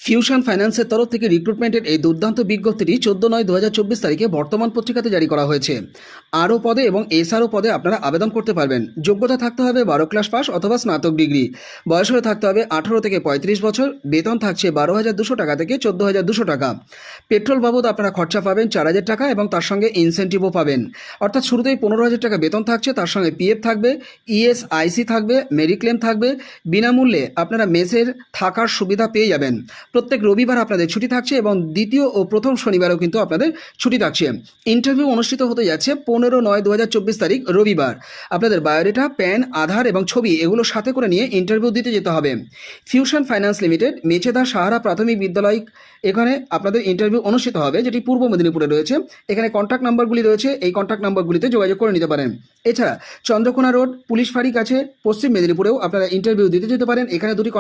Fusion ফাইন্যান্সের তরফ থেকে রিক্রুটমেন্টের এই দুর্দান্ত বিজ্ঞপ্তিটি 14/9/2024 তারিখে বর্তমান পত্রিকাতে জারি করা হয়েছে। আরও পদে এবং এসআরও পদে আপনারা আবেদন করতে পারবেন। যোগ্যতা থাকতে হবে 12 ক্লাস পাস অথবা স্নাতক ডিগ্রি। বয়স হয়ে থাকতে হবে 18 থেকে 35 বছর। বেতন থাকছে 12,200 টাকা থেকে 14,200 টাকা। পেট্রোল বাবদ আপনারা খরচা পাবেন 4,000 টাকা এবং তার সঙ্গে ইনসেন্টিভও পাবেন। অর্থাৎ শুরুতেই 15,000 টাকা বেতন থাকছে, তার সঙ্গে পিএফ থাকবে, ইএসআইসি থাকবে, মেডিক্লেম থাকবে। বিনামূল্যে আপনারা মেসের থাকার সুবিধা পেয়ে যাবেন। প্রত্যেক রবিবার আপনাদের ছুটি থাকছে এবং দ্বিতীয় ও প্রথম শনিবারও কিন্তু আপনাদের ছুটি থাকছে। ইন্টারভিউ অনুষ্ঠিত হতে যাচ্ছে 15/9/2024 তারিখ রবিবার। আপনাদের বায়োডেটা, প্যান, আধার এবং ছবি এগুলো সাথে করে নিয়ে ইন্টারভিউ দিতে যেতে হবে। Fusion finance limited, Mecheda Sahara প্রাথমিক বিদ্যালয়, এখানে আপনাদের ইন্টারভিউ অনুষ্ঠিত হবে, যেটি পূর্ব মেদিনীপুরে রয়েছে। এখানে কন্ট্যাক্ট নাম্বারগুলি রয়েছে, এই কন্ট্যাক্ট নাম্বারগুলিতে যোগাযোগ করে নিতে পারেন। এছাড়া চন্দ্রকোনা রোড পুলিশ ফাঁড়ি কাছে পশ্চিম মেদিনীপুরেও আপনারা ইন্টারভিউ দিতে যেতে পারেন। এখানে দুটি